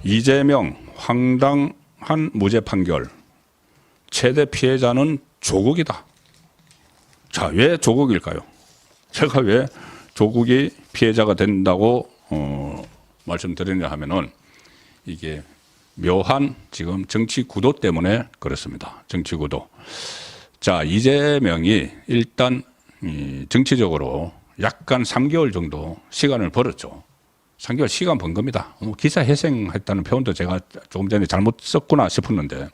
이재명 황당한 무죄 판결, 최대 피해자는 조국이다. 자, 왜 조국일까요? 제가 왜 조국이 피해자가 된다고 말씀드리냐 하면은 이게 묘한 지금 정치 구도 때문에 그렇습니다. 정치 구도. 자, 이재명이 일단 정치적으로 약간 3개월 정도 시간을 벌었죠. 3개월 시간 번 겁니다. 기사 회생했다는 표현도 제가 조금 전에 잘못 썼구나 싶었는데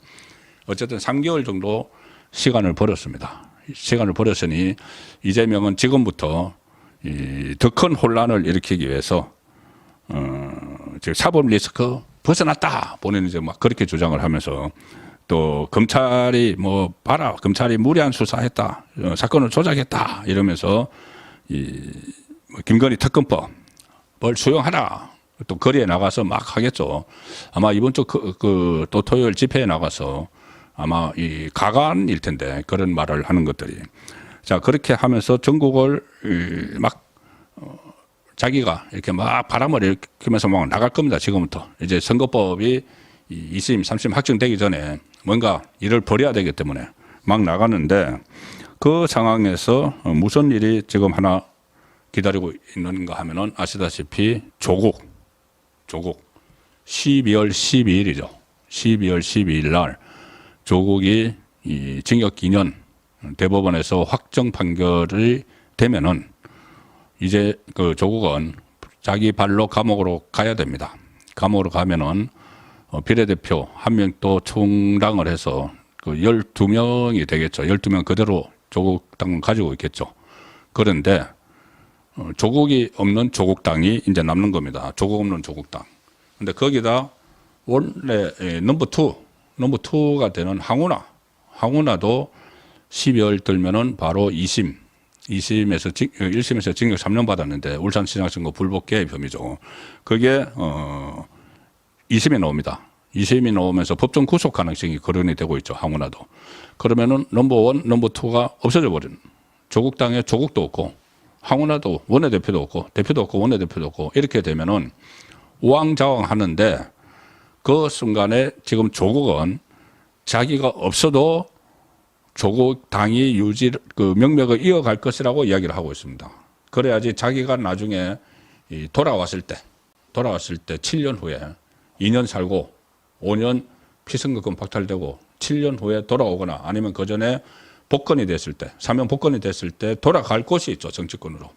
어쨌든 3개월 정도 시간을 벌었습니다. 시간을 벌었으니 이재명은 지금부터 더 큰 혼란을 일으키기 위해서 지금 사법 리스크 벗어났다. 본인은 이제 막 그렇게 주장을 하면서 또 검찰이 뭐 봐라, 검찰이 무리한 수사했다, 사건을 조작했다 이러면서 김건희 특검법 뭘 수용하라. 또 거리에 나가서 막 하겠죠. 아마 이번 주 또 토요일 집회에 나가서 아마 이 가관일 텐데 그런 말을 하는 것들이. 자, 그렇게 하면서 전국을 막 자기가 이렇게 막 바람을 일으키면서 막 나갈 겁니다. 지금부터. 이제 선거법이 2심, 3심 확정되기 전에 뭔가 일을 벌여야 되기 때문에 막 나가는데 그 상황에서 무슨 일이 지금 하나 기다리고 있는가 하면은 아시다시피 조국 12월 12일이죠. 12월 12일 날 조국이 이 징역 2년 대법원에서 확정 판결이 되면은 이제 그 조국은 자기 발로 감옥으로 가야 됩니다. 감옥으로 가면은 비례대표 한 명 또 충당을 해서 그 12명이 되겠죠. 12명 그대로 조국당을 가지고 있겠죠. 그런데 조국이 없는 조국당이 이제 남는 겁니다. 조국 없는 조국당. 근데 거기다 원래 넘버 2가 되는 항우나도 12월 들면은 바로 1심에서 징역 3년 받았는데 울산시장 선거 불법 개입 혐의죠. 그게 2심에 나옵니다. 2심이 나오면서 법정 구속 가능성이 거론이 되고 있죠. 항우나도. 그러면은 넘버 1, 넘버 2가 없어져 버린. 조국당에 조국도 없고 항우나도 원내대표도 없고 대표도 없고 원내대표도 없고 이렇게 되면은 우왕좌왕 하는데 그 순간에 지금 조국은 자기가 없어도 조국 당이 그 명맥을 이어갈 것이라고 이야기를 하고 있습니다. 그래야지 자기가 나중에 돌아왔을 때 7년 후에 2년 살고 5년 피선거권 박탈되고 7년 후에 돌아오거나 아니면 그 전에 복권이 됐을 때, 사면 복권이 됐을 때 돌아갈 곳이 있죠, 정치권으로.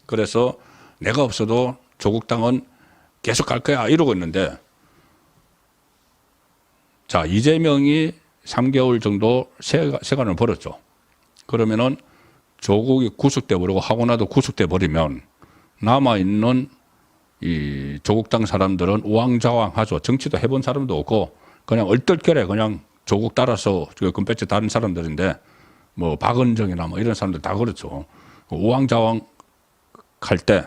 그래서 내가 없어도 조국당은 계속 갈 거야 이러고 있는데 자, 이재명이 3개월 정도 시간을 벌었죠. 그러면은 조국이 구속돼 버리고 하고나도 구속돼 버리면 남아있는 이 조국당 사람들은 우왕좌왕하죠. 정치도 해본 사람도 없고 그냥 얼떨결에 그냥 조국 따라서 금배지 다른 사람들인데 뭐 박은정이나 뭐 이런 사람들 다 그렇죠. 우왕좌왕 할 때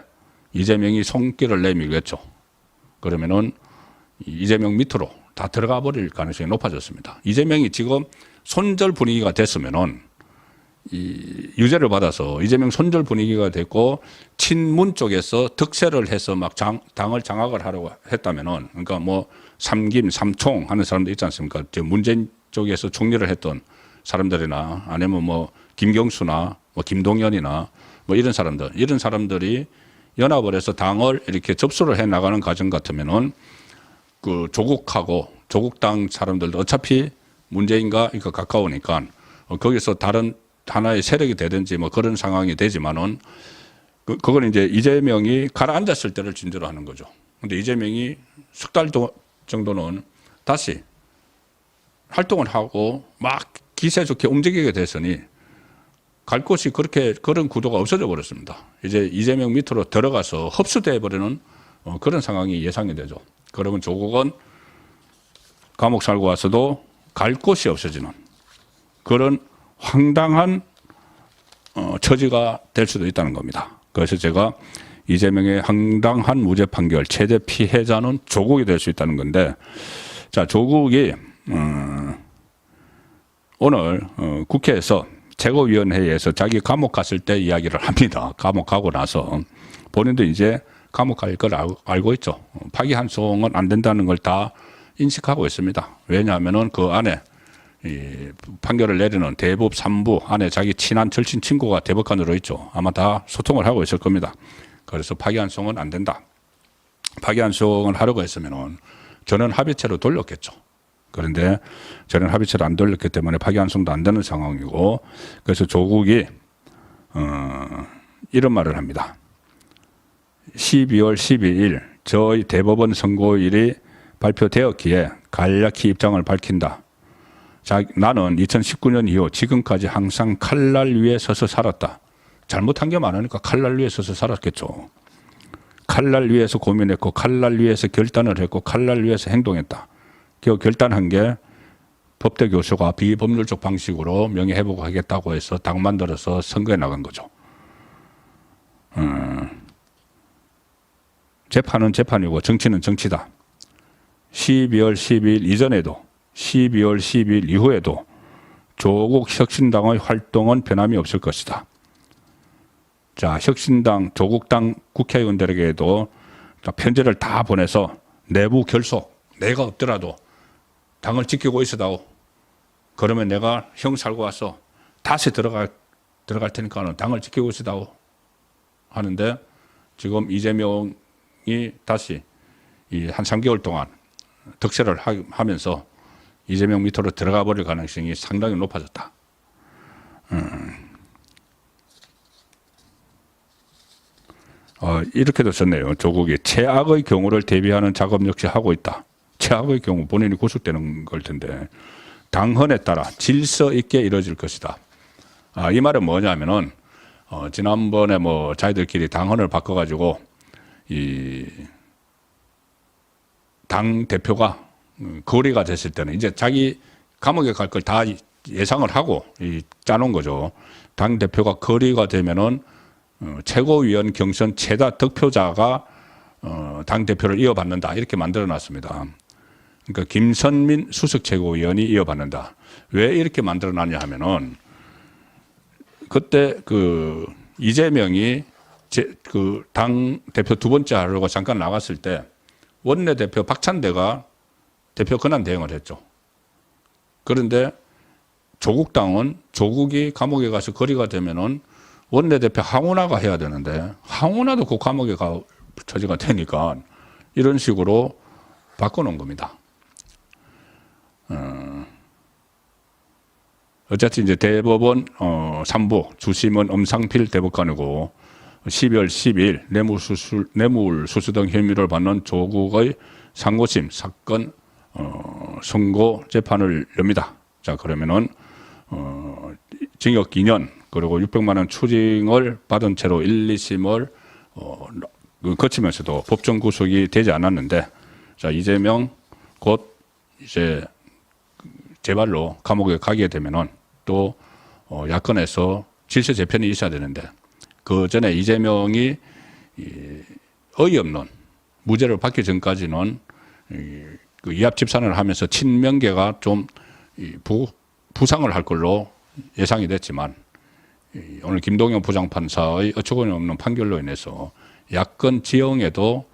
이재명이 손길을 내밀겠죠. 그러면은 이재명 밑으로 다 들어가 버릴 가능성이 높아졌습니다. 이재명이 지금 손절 분위기가 됐으면은 이 유죄를 받아서 이재명 손절 분위기가 됐고 친문 쪽에서 득세를 해서 막 당을 장악을 하려고 했다면은 그러니까 뭐 삼김 삼총 하는 사람들 있지 않습니까? 문재인 쪽에서 총리를 했던 사람들이나 아니면 뭐 김경수나 뭐 김동연이나 뭐 이런 사람들이 연합을 해서 당을 이렇게 접수를 해 나가는 과정 같으면은 그 조국하고 조국당 사람들도 어차피 문재인과 이거 가까우니까 거기서 다른 하나의 세력이 되든지 뭐 그런 상황이 되지만은 그건 이제 이재명이 가라앉았을 때를 진저로 하는 거죠. 근데 이재명이 석 달 정도는 다시 활동을 하고 막 기세 좋게 움직이게 됐으니 갈 곳이 그런 구도가 없어져 버렸습니다. 이제 이재명 밑으로 들어가서 흡수돼 버리는 그런 상황이 예상이 되죠. 그러면 조국은 감옥 살고 와서도 갈 곳이 없어지는 그런 황당한 처지가 될 수도 있다는 겁니다. 그래서 제가 이재명의 황당한 무죄 판결 최대 피해자는 조국이 될 수 있다는 건데 자, 조국이 오늘 국회에서 최고위원회에서 자기 감옥 갔을 때 이야기를 합니다. 감옥 가고 나서 본인도 이제 감옥 갈 걸 알고 있죠. 파기환송은 안 된다는 걸 다 인식하고 있습니다. 왜냐하면은 그 안에 이 판결을 내리는 대법 3부 안에 자기 친한 절친 친구가 대법관으로 있죠. 아마 다 소통을 하고 있을 겁니다. 그래서 파기환송은 안 된다. 파기환송을 하려고 했으면은 전원 합의체로 돌렸겠죠. 그런데 전원 합의체로 안 돌렸기 때문에 파기환송도 안 되는 상황이고, 그래서 조국이 이런 말을 합니다. 12월 12일 저희 대법원 선고일이 발표되었기에 간략히 입장을 밝힌다. 나는 2019년 이후 지금까지 항상 칼날 위에 서서 살았다. 잘못한 게 많으니까 칼날 위에 서서 살았겠죠. 칼날 위에서 고민했고, 칼날 위에서 결단을 했고, 칼날 위에서 행동했다. 그 결단한 게 법대 교수가 비법률적 방식으로 명예회복을 하겠다고 해서 당 만들어서 선거에 나간 거죠. 재판은 재판이고 정치는 정치다. 12월 12일 이전에도 12월 12일 이후에도 조국 혁신당의 활동은 변함이 없을 것이다. 자, 혁신당, 조국당 국회의원들에게도 편지를 다 보내서 내부 결속, 내가 없더라도 당을 지키고 있어다오. 그러면 내가 형 살고 와서 다시 들어갈 테니까는 당을 지키고 있어다오. 하는데 지금 이재명이 다시 한 3개월 동안 득세를 하면서 이재명 밑으로 들어가 버릴 가능성이 상당히 높아졌다. 이렇게도 썼네요. 조국이 최악의 경우를 대비하는 작업 역시 하고 있다. 최악의 경우 본인이 구속되는 걸 텐데 당헌에 따라 질서 있게 이루어질 것이다. 이 말은 뭐냐면은 지난번에 뭐 자기들끼리 당헌을 바꿔가지고 이 당 대표가 거리가 됐을 때는 이제 자기 감옥에 갈 걸 다 예상을 하고 짜놓은 거죠. 당 대표가 거리가 되면은 최고위원 경선 최다 득표자가 당 대표를 이어받는다 이렇게 만들어놨습니다. 그러니까 김선민 수석 최고위원이 이어받는다. 왜 이렇게 만들어놨냐 하면은 그때 그 이재명이 그 당 대표 두 번째 하려고 잠깐 나갔을 때 원내대표 박찬대가 대표 권한 대행을 했죠. 그런데 조국당은 조국이 감옥에 가서 거리가 되면은 원내대표 황운하가 해야 되는데 황운하도 그 감옥에 가 처지가 되니까 이런 식으로 바꿔놓은 겁니다. 어쨌든 이제 대법원 3부 주심은 엄상필 대법관이고 12월 10일 뇌물수수 등 혐의를 받는 조국의 상고심 사건 선고 재판을 엽니다. 자, 그러면은 징역 2년 그리고 600만 원 추징을 받은 채로 1, 2심을 거치면서도 법정 구속이 되지 않았는데, 자, 이재명 곧 이제 제발로 감옥에 가게 되면은 또 야권에서 질서 재편이 있어야 되는데 그 전에 이재명이 어이없는 무죄를 받기 전까지는 그 이합 집산을 하면서 친명계가 좀 부상을 할 걸로 예상이 됐지만 오늘 김동연 부장판사의 어처구니 없는 판결로 인해서 야권 지형에도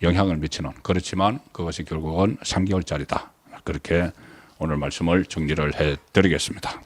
영향을 미치는, 그렇지만 그것이 결국은 3개월짜리다. 그렇게 오늘 말씀을 정리를 해드리겠습니다.